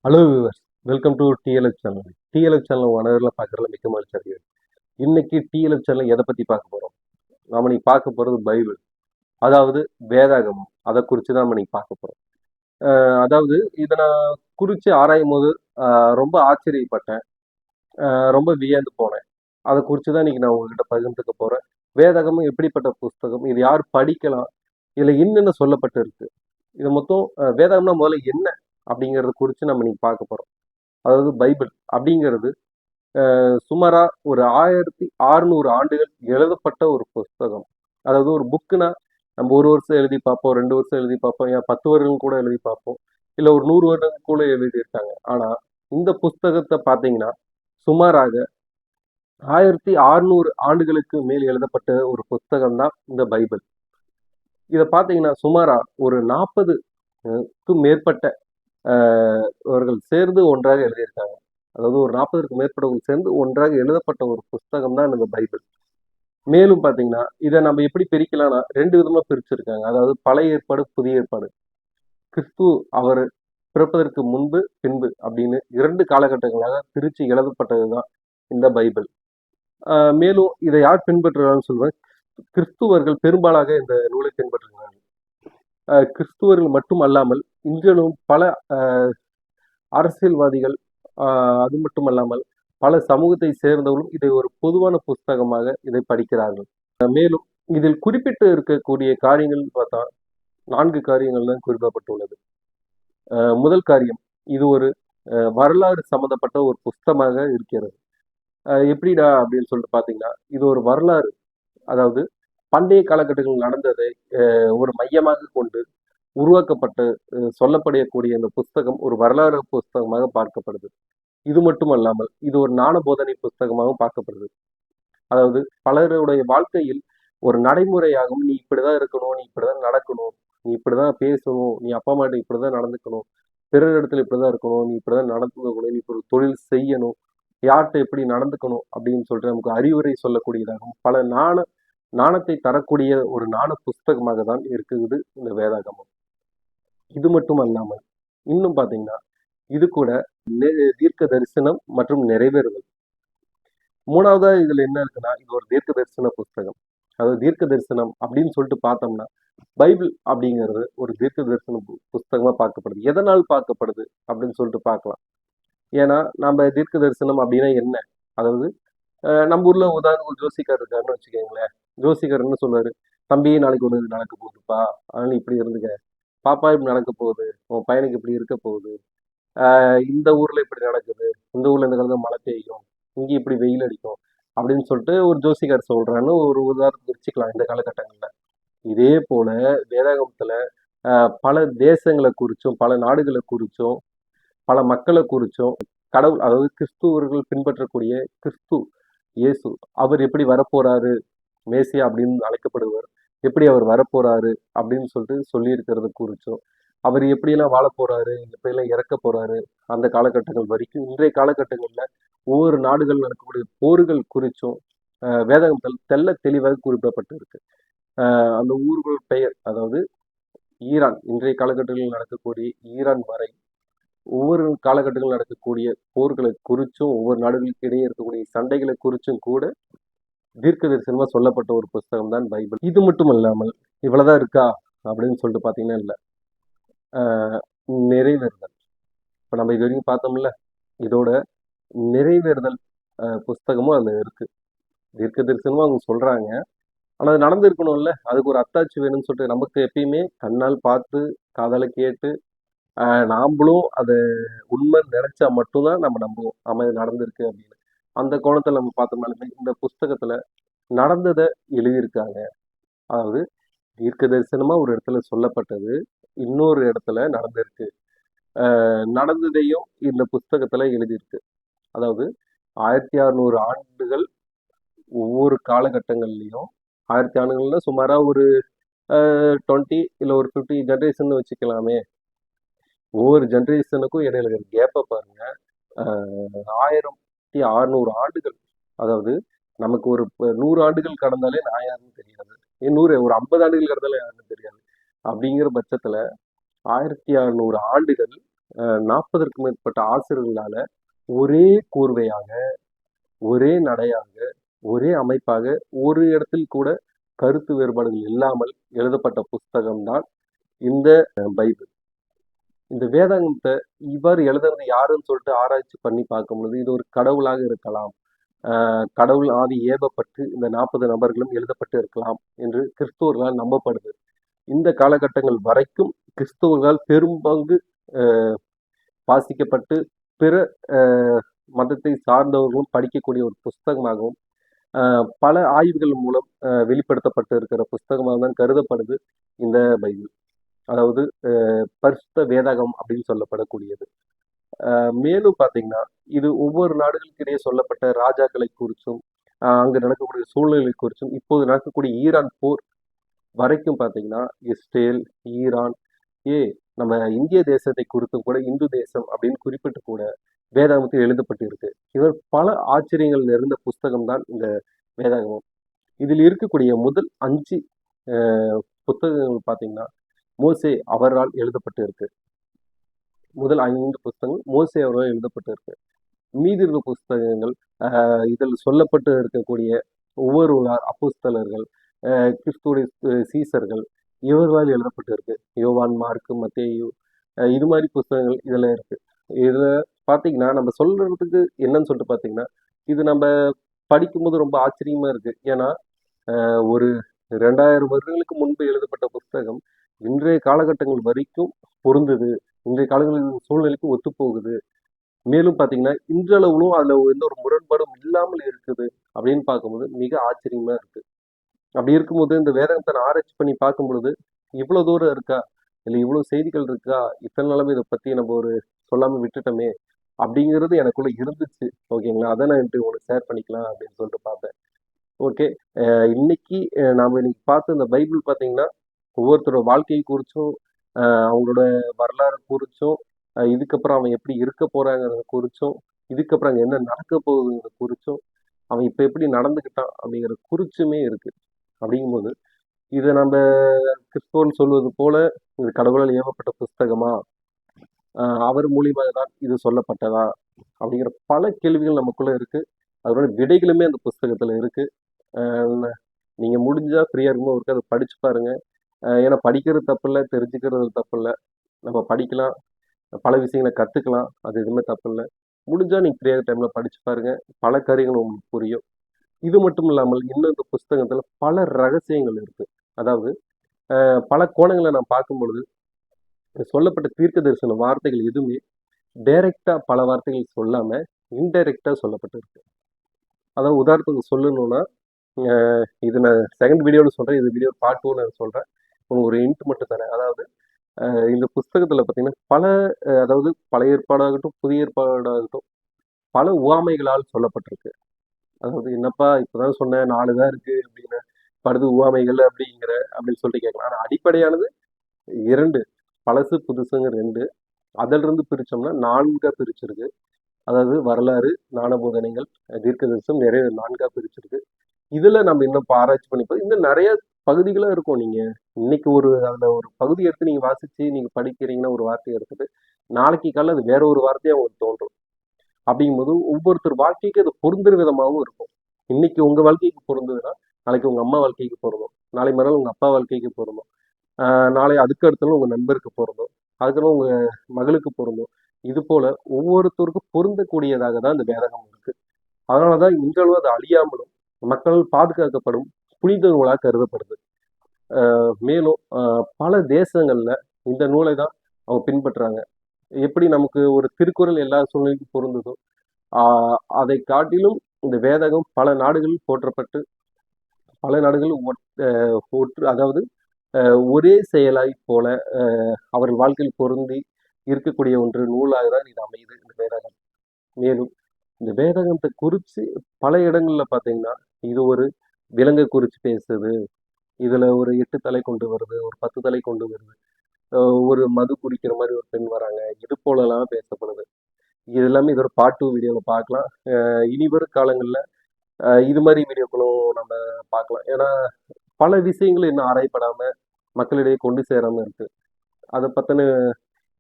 Hello viewers, welcome to DLF channel. DLF channel அனைவரில் பார்க்குறதுல மிக்க மகிழ்ச்சி அடைகிறது. இன்னைக்கு டிஎல்எஃப் சேனல் எதை பற்றி பார்க்க போகிறோம்? நாம இன்னைக்கு பார்க்க போகிறது பைபிள், அதாவது வேதாகமம். அதை குறித்து தான் நம்ம இன்னைக்கு பார்க்க போகிறோம். அதாவது இதை நான் குறித்து ஆராயும் போது ரொம்ப ஆச்சரியப்பட்டேன், ரொம்ப வியந்து போனேன். அதை குறித்து தான் இன்னைக்கு நான் உங்ககிட்ட பகிர்ந்துக்க போகிறேன். வேதாகமம் எப்படிப்பட்ட புஸ்தகம், இது யார் படிக்கலாம், இதில் என்னென்ன சொல்லப்பட்டு இருக்கு, இது மொத்தம் வேதாகம்னா முதல்ல என்ன அப்படிங்கிறத குறித்து நம்ம இன்னைக்கு பார்க்க போகிறோம். அதாவது பைபிள் அப்படிங்கிறது சுமாரா ஒரு 1600 ஆண்டுகள் எழுதப்பட்ட ஒரு புஸ்தகம். அதாவது ஒரு புக்குனா நம்ம ஒரு வருஷம் எழுதி பார்ப்போம், 2 வருஷம் எழுதி பார்ப்போம், ஏன் 10 வருடம் கூட எழுதி பார்ப்போம், இல்லை ஒரு 100 வருடம் கூட எழுதியிருக்காங்க. ஆனா இந்த புஸ்தகத்தை பார்த்தீங்கன்னா சுமாராக 1600 ஆண்டுகளுக்கு மேல் எழுதப்பட்ட ஒரு புஸ்தகம் தான் இந்த பைபிள். இதை பார்த்தீங்கன்னா சுமாரா ஒரு 40க்கும் மேற்பட்ட அவர்கள் சேர்ந்து ஒன்றாக எழுதியிருக்காங்க. அதாவது ஒரு 40க்கும் மேற்பட்டவர்கள் சேர்ந்து ஒன்றாக எழுதப்பட்ட ஒரு புஸ்தகம் தான் இந்த பைபிள். மேலும் பார்த்தீங்கன்னா இதை நம்ம எப்படி பிரிக்கலாம்னா 2 விதமா பிரிச்சிருக்காங்க. அதாவது பழைய ஏற்பாடு, புதிய ஏற்பாடு. கிறிஸ்து அவர் பிறப்பதற்கு முன்பு பின்பு அப்படின்னு 2 காலகட்டங்களாக பிரித்து எழுதப்பட்டது தான் இந்த பைபிள். மேலும் இதை யார் பின்பற்றுகிறான்னு சொல்லுவேன், கிறிஸ்துவர்கள் பெரும்பாலாக இந்த நூலை பின்பற்றுகிறார்கள். கிறிஸ்துவர்கள் மட்டும் அல்லாமல் இன்றும் பல அரசியல்வாதிகள், அது மட்டும் அல்லாமல் பல சமூகத்தை சேர்ந்தவர்களும் இதை ஒரு பொதுவான புஸ்தகமாக இதை படிக்கிறார்கள். மேலும் இதில் குறிப்பிட்டு இருக்கக்கூடிய காரியங்கள் பார்த்தா 4 காரியங்கள் தான் குறிப்பிடப்பட்டுள்ளது. முதல் காரியம், இது ஒரு வரலாறு சம்பந்தப்பட்ட ஒரு புஸ்தகமாக இருக்கிறது. எப்படிடா அப்படின்னு சொல்லிட்டு பார்த்தீங்கன்னா, இது ஒரு வரலாறு. அதாவது பண்டைய காலகட்டங்களில் நடந்ததை ஒரு மையமாக கொண்டு உருவாக்கப்பட்ட சொல்லப்படக்கூடிய இந்த புஸ்தகம் ஒரு வரலாறு புஸ்தகமாக பார்க்கப்படுது. இது மட்டும் அல்லாமல் இது ஒரு ஞான போதனை புஸ்தகமாகவும் பார்க்கப்படுது. அதாவது பலருடைய வாழ்க்கையில் ஒரு நடைமுறையாகவும், நீ இப்படிதான் இருக்கணும், நீ இப்படிதான் நடக்கணும், நீ இப்படிதான் பேசணும், நீ அப்பா அம்மாட்ட இப்படிதான் நடந்துக்கணும், பிறர் இடத்துல இப்படிதான் இருக்கணும், நீ இப்படிதான் நடந்துக்கணும், நீ இப்படி ஒரு தொழில் செய்யணும், யார்கிட்ட எப்படி நடந்துக்கணும் அப்படின்னு சொல்லிட்டு நமக்கு அறிவுரை சொல்லக்கூடியதாகவும் பல நாணத்தை தரக்கூடிய ஒரு ஞான புஸ்தகமாக தான் இருக்குது இந்த வேதாகமம். இது மட்டும் அல்லாமல் இன்னும் பார்த்தீங்கன்னா இது கூட தீர்க்க தரிசனம் மற்றும் நிறைவேறுதல். மூணாவதா இதுல என்ன இருக்குன்னா, இது ஒரு தீர்க்க தரிசன புஸ்தகம். அதாவது தீர்க்க தரிசனம் அப்படின்னு சொல்லிட்டு பார்த்தோம்னா பைபிள் அப்படிங்கிறது ஒரு தீர்க்க தரிசன புஸ்தகமா பார்க்கப்படுது. எதனால் பார்க்கப்படுது அப்படின்னு சொல்லிட்டு பார்க்கலாம். ஏன்னா நம்ம தீர்க்க தரிசனம் அப்படின்னா என்ன, அதாவது நம்ம ஊர்ல உதாரணம் ஒரு ஜோசிக்கார் இருக்காருன்னு வச்சுக்கோங்களேன். ஜோசிக்கார் என்ன சொல்லுவாரு, தம்பி நாளைக்கு ஒன்று நடக்க போகுதுப்பா, அதனால இப்படி இருந்துக்க, பாப்பா இப்படி நடக்க போகுது, உன் பையனுக்கு இப்படி இருக்க போகுது, இந்த ஊர்ல இப்படி நடக்குது, இந்த ஊர்ல இந்த காலத்துல மழை பெய்யும், இங்க இப்படி வெயில் அடிக்கும் அப்படின்னு சொல்லிட்டு ஒரு ஜோசிகார் சொல்றான்னு ஒரு உதாரணத்துக்கு வச்சுக்கலாம் இந்த காலகட்டங்கள்ல. இதே போல வேதாகமத்துல பல தேசங்களை குறிச்சும் பல நாடுகளை குறிச்சும் பல மக்களை குறிச்சும் கடவுள், அதாவது கிறிஸ்துவர்கள் பின்பற்றக்கூடிய கிறிஸ்து இயேசு அவர் எப்படி வரப்போறாரு, மேசியா அப்படின்னு அழைக்கப்படுவார், எப்படி அவர் வரப்போறாரு அப்படின்னு சொல்லிட்டு சொல்லி இருக்கிறத குறிச்சும், அவர் எப்படியெல்லாம் வாழ போறாரு, எப்படியெல்லாம் இறக்க போறாரு, அந்த காலகட்டங்கள் வரைக்கும் இன்றைய காலகட்டங்கள்ல ஒவ்வொரு நாடுகள் நடக்கக்கூடிய போர்கள் குறிச்சும் வேதாகமத்தில் தெள்ள தெளிவாக குறிப்பிடப்பட்டு இருக்கு. அந்த ஊர்கள் பெயர், அதாவது ஈரான், இன்றைய காலகட்டங்களில் நடக்கக்கூடிய ஈரான் வரை ஒவ்வொரு காலகட்டங்களில் நடக்கக்கூடிய போர்களை குறிச்சும் ஒவ்வொரு நாடுகளுக்கு இடையே இருக்கக்கூடிய சண்டைகளை குறிச்சும் கூட தீர்க்க தரிசனமா சொல்லப்பட்ட ஒரு புஸ்தகம் தான் பைபிள். இது மட்டும் இல்லாமல் இவ்வளவுதான் இருக்கா அப்படின்னு சொல்லிட்டு பாத்தீங்கன்னா இல்லை, நிறைவேறுதல். இப்ப நம்ம இது வரைக்கும் பார்த்தோம்ல, இதோட நிறைவேறுதல் புஸ்தகமும் அதுல இருக்கு. தீர்க்க தரிசனமா அவங்க சொல்றாங்க, ஆனா அது நடந்திருக்கணும்ல, அதுக்கு ஒரு அத்தாட்சி வேணும்னு சொல்லிட்டு நமக்கு எப்பயுமே கண்ணால் பார்த்து காதால கேட்டு நாமளும் அதை உண்மை நினைச்சா மட்டும்தான் நம்ம நம்புவோம், ஆமா இது நடந்திருக்கு அப்படின்னு. அந்த கோணத்துல நம்ம பார்த்தோம்னாலுமே இந்த புஸ்தகத்துல நடந்ததை எழுதியிருக்காங்க. அதாவது தீர்க்க தரிசனமா ஒரு இடத்துல சொல்லப்பட்டது இன்னொரு இடத்துல நடந்திருக்கு, நடந்ததையும் இந்த புஸ்தகத்துல எழுதியிருக்கு. அதாவது 1600 ஆண்டுகள் ஒவ்வொரு காலகட்டங்கள்லையும், 1000 ஆண்டுகள்ல சுமாரா ஒரு 20 இல்லை ஒரு 50 ஜென்ரேஷன் வச்சுக்கலாமே. ஒவ்வொரு ஜென்ரேஷனுக்கும் இடையில இருக்கிற கேப்பை பாருங்க. 1600 ஆண்டுகள். அதாவது நமக்கு ஒரு 100 ஆண்டுகள் கடந்தாலே நான் யாருன்னு தெரியாது, 100 ஒரு 50 ஆண்டுகள் கடந்தாலே யாருன்னு தெரியாது. அப்படிங்கிற பட்சத்துல 1600 ஆண்டுகள் 40க்கும் மேற்பட்ட ஆசிரியர்களால ஒரே கூர்வையாக, ஒரே நடையாக, ஒரே அமைப்பாக, ஒரு இடத்தில் கூட கருத்து வேறுபாடுகள் இல்லாமல் எழுதப்பட்ட புஸ்தகம் தான் இந்த பைபிள். இந்த வேதாகமத்தை இவ்வாறு எழுதுறது யாருன்னு சொல்லிட்டு ஆராய்ச்சி பண்ணி பார்க்கும் பொழுது இது ஒரு கடவுளாக இருக்கலாம். கடவுள் ஆவி ஏவப்பட்டு இந்த 40 நபர்களும் எழுதப்பட்டு இருக்கலாம் என்று கிறிஸ்துவர்களால் நம்பப்படுது. இந்த காலகட்டங்கள் வரைக்கும் கிறிஸ்துவர்களால் பெரும்பங்கு வாசிக்கப்பட்டு பிற மதத்தை சார்ந்தவர்களும் படிக்கக்கூடிய ஒரு புஸ்தகமாகவும் பல ஆய்வுகள் மூலம் வெளிப்படுத்தப்பட்டு இருக்கிற புஸ்தகமாக தான் கருதப்படுது இந்த பைபிள். அதாவது பரிசுத்த வேதாகம் அப்படின்னு சொல்லப்படக்கூடியது. மேலும் பார்த்தீங்கன்னா இது ஒவ்வொரு நாடுகளுக்கு இடையே சொல்லப்பட்ட ராஜாக்களை குறிச்சும் அங்கு நடக்கக்கூடிய சூழ்நிலை குறிச்சும் இப்போது நடக்கக்கூடிய ஈரான் போர் வரைக்கும் பார்த்தீங்கன்னா இஸ்ரேல், ஈரான், நம்ம இந்திய தேசத்தை குறித்தும் கூட இந்து தேசம் அப்படின்னு குறிப்பிட்டு கூட வேதாகமத்தில் எழுதப்பட்டு இருக்கு. இவர் பல ஆச்சரியங்கள் நிறைந்த புஸ்தகம் தான் இந்த வேதாகமம். இதில் இருக்கக்கூடிய முதல் 5 புத்தகங்கள் பார்த்தீங்கன்னா மோசே அவரால் எழுதப்பட்டு இருக்கு. முதல் 5 புஸ்தகங்கள் மோசே அவரால் எழுதப்பட்டு இருக்கு. மீதி இருக்க புஸ்தகங்கள் இதில் சொல்லப்பட்டு இருக்கக்கூடிய ஒவ்வொரு அப்போஸ்தலர்கள், கிறிஸ்துடைய சீசர்கள் இவர்களால் எழுதப்பட்டு இருக்கு. யோவான், மார்க்கு, மத்தேயு இது மாதிரி புஸ்தகங்கள் இதுல இருக்கு. இதுல பாத்தீங்கன்னா நம்ம சொல்றதுக்கு என்னன்னு சொல்லிட்டு பாத்தீங்கன்னா இது நம்ம படிக்கும்போது ரொம்ப ஆச்சரியமா இருக்கு. ஏன்னா ஒரு 2000 வருடங்களுக்கு முன்பு எழுதப்பட்ட புஸ்தகம் இன்றைய காலகட்டங்கள் வரைக்கும் பொருந்தது. இன்றைய காலங்களின் சூழ்நிலைக்கு ஒத்து போகுது. மேலும் பாத்தீங்கன்னா இன்றளவும் அதுல எந்த ஒரு முரண்பாடும் இல்லாமல் இருக்குது அப்படின்னு பார்க்கும்போது மிக ஆச்சரியமா இருக்கு. அப்படி இருக்கும்போது இந்த வேதாகமத்தை ஆராய்ச்சி பண்ணி பார்க்கும் பொழுது இவ்வளவு தூரம் இருக்கா, இல்லை இவ்வளவு செய்திகள் இருக்கா, இத்தனை நாளும் இதை பத்தி நம்ம ஒரு சொல்லாம விட்டுட்டோமே அப்படிங்கிறது எனக்குள்ள இருந்துச்சு. ஓகேங்களா, அதை நான் உங்களுக்கு ஷேர் பண்ணிக்கலாம் அப்படின்னு சொல்லிட்டு பார்த்தேன். ஓகே, இன்னைக்கு நாம இன்னைக்கு பார்த்த இந்த பைபிள் பார்த்தீங்கன்னா ஒவ்வொருத்தரோட வாழ்க்கையை குறிச்சும் அவங்களோட வரலாறு குறிச்சும் இதுக்கப்புறம் அவன் எப்படி இருக்க போறாங்கிறத குறிச்சும் இதுக்கப்புறம் அங்கே என்ன நடக்க போகுதுங்கிறத குறிச்சும் அவன் இப்போ எப்படி நடந்துக்கிட்டான் அப்படிங்கிற குறிச்சுமே இருக்கு. அப்படிங்கும்போது இதை நம்ம கிறிஸ்துவன் சொல்வது போல இது கடவுளால் ஏவப்பட்ட புஸ்தகமா, அவர் மூலியமாக தான் இது சொல்லப்பட்டதா அப்படிங்கிற பல கேள்விகள் நமக்குள்ள இருக்கு. அதோட விடைகளுமே அந்த புஸ்தகத்துல இருக்கு. நீங்க முடிஞ்சா ஃப்ரீயா இருக்கும்போது ஒருக்க அதை படிச்சு பாருங்க. ஏன்னா படிக்கிறது தப்பு இல்லை, தெரிஞ்சுக்கிறது தப்பு இல்லை. நம்ம படிக்கலாம், பல விஷயங்களை கத்துக்கலாம், அது எதுவுமே தப்பு இல்லை. முடிஞ்சா நீங்க ஃப்ரீயாக டைம்ல படிச்சு பாருங்க, பல காரியங்கள் உங்களுக்கு புரியும். இது மட்டும் இல்லாமல் இன்னும் இந்த புஸ்தகத்துல பல ரகசியங்கள் இருக்கு. அதாவது பல கோணங்களை நான் பார்க்கும் பொழுது சொல்லப்பட்ட தீர்க்க தரிசன வார்த்தைகள் எதுவுமே டைரக்டா பல வார்த்தைகள் சொல்லாம இன்டைரக்டா சொல்லப்பட்டிருக்கு. அதாவது உதாரணத்துக்கு சொல்லணும்னா இது நான் செகண்ட் வீடியோவில் சொல்றேன், இது வீடியோ பார்ட் 2 நான் சொல்றேன். உங்களுக்கு ஒரு இன்ட் மட்டும் தரேன். அதாவது இந்த புஸ்தகத்துல பார்த்தீங்கன்னா பல அதாவது பழைய ஏற்பாடாகட்டும் புதிய ஏற்பாடாகட்டும் பல உவமைகளால் சொல்லப்பட்டிருக்கு. அதாவது என்னப்பா இப்பதான் சொன்னேன் 4 தான் இருக்கு அப்படின்னு படுது உவமைகள் அப்படின்னு சொல்லிட்டு கேட்கலாம். ஆனா அடிப்படையானது 2, பழசு புதுசுங்க 2. அதில் இருந்து பிரிச்சோம்னா 4 பிரிச்சிருக்கு. அதாவது வரலாறு, ஞானபோதனைகள், தீர்க்க தரிசனம் நிறைய 4 பிரிச்சிருக்கு. இதுல நம்ம இன்னும் ஆராய்ச்சி பண்ணிப்போம். இன்னும் நிறைய பகுதிகளும் இருக்கும். நீங்க இன்னைக்கு அதுல ஒரு பகுதி எடுத்து நீங்க வாசிச்சு நீங்க படிக்கிறீங்கன்னா ஒரு வார்த்தையை எடுத்துட்டு நாளைக்கு காலையில் அது வேற ஒரு வார்த்தையா உங்களுக்கு தோன்றும். அப்படிங்கும்போது ஒவ்வொருத்தர் வாழ்க்கைக்கு அது பொருந்துற விதமாகவும் இருக்கும். இன்னைக்கு உங்க வாழ்க்கைக்கு பொருந்ததுன்னா நாளைக்கு உங்க அம்மா வாழ்க்கைக்கு பொருந்தும், நாளை மறுநாள் உங்க அப்பா வாழ்க்கைக்கு பொருந்தும், நாளை அதுக்கு அடுத்தாலும் உங்க நண்பருக்கு பொருந்தும், அதுக்கப்புறம் உங்க மகளுக்கு பொருந்தும். இது போல ஒவ்வொருத்தருக்கும் பொருந்தக்கூடியதாக தான் இந்த வேதகம் இருக்கு. அதனாலதான் இன்றளவு அது அழியாமலும் மக்கள் பாதுகாக்கப்படும் புனித நூலாக கருதப்படுது. மேலும் பல தேசங்கள்ல இந்த நூலை தான் அவங்க பின்பற்றுறாங்க. எப்படி நமக்கு ஒரு திருக்குறள் எல்லா சூழ்நிலைக்கும் பொருந்ததோ அதை காட்டிலும் இந்த வேதகம் பல நாடுகளில் போற்றப்பட்டு பல நாடுகளில் அதாவது ஒரே செயலாய் போல அவர்கள் வாழ்க்கையில் பொருந்தி இருக்கக்கூடிய ஒன்று நூலாக தான் இது அமையுது இந்த வேதகம். மேலும் இந்த வேதகத்தை குறித்து பல இடங்கள்ல பார்த்தீங்கன்னா இது ஒரு விலங்கை குறித்து பேசுது, இதுல ஒரு 8 தலை கொண்டு வருது, ஒரு 10 தலை கொண்டு வருது, ஒரு மது குடிக்கிற மாதிரி ஒரு பெண் வராங்க, இது போலலாம் பேசப்படுது. இது எல்லாமே இதோட பார்ட் 2 வீடியோல பார்க்கலாம். இனி வரும் காலங்களில் இது மாதிரி வீடியோக்களும் நம்ம பார்க்கலாம். ஏன்னா பல விஷயங்கள் இன்னும் ஆராயப்படாம மக்களிடையே கொண்டு சேராம இருக்கு. அதை பத்தின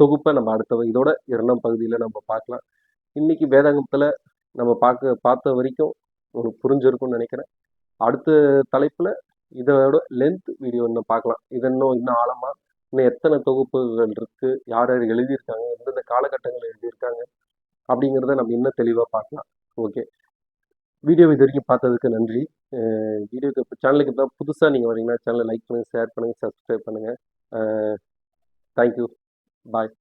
தொகுப்பை நம்ம அடுத்த இதோட 2ஆம் பகுதியில் நம்ம பார்க்கலாம். இன்னைக்கு வேதாகமத்தில் நம்ம பார்த்த வரைக்கும் உங்களுக்கு புரிஞ்சிருக்கும்னு நினைக்கிறேன். அடுத்த தலைப்பில் இதோட லென்த் வீடியோ இன்னும் பார்க்கலாம். இது இன்னும் ஆழமாக இன்னும் எத்தனை தொகுப்புகள் இருக்கு, யார் யார் எழுதியிருக்காங்க, எந்தெந்த காலகட்டங்கள் எழுதியிருக்காங்க அப்படிங்கிறத நம்ம இன்னும் தெளிவாக பார்க்கலாம். ஓகே, வீடியோ இது வரைக்கும் பார்த்ததுக்கு நன்றி. வீடியோக்கு சேனலுக்கு இப்போ புதுசாக நீங்கள் வரீங்கன்னா சேனலை லைக் பண்ணுங்கள், ஷேர் பண்ணுங்கள், சப்ஸ்கிரைப் பண்ணுங்கள். தேங்க்யூ, பாய்.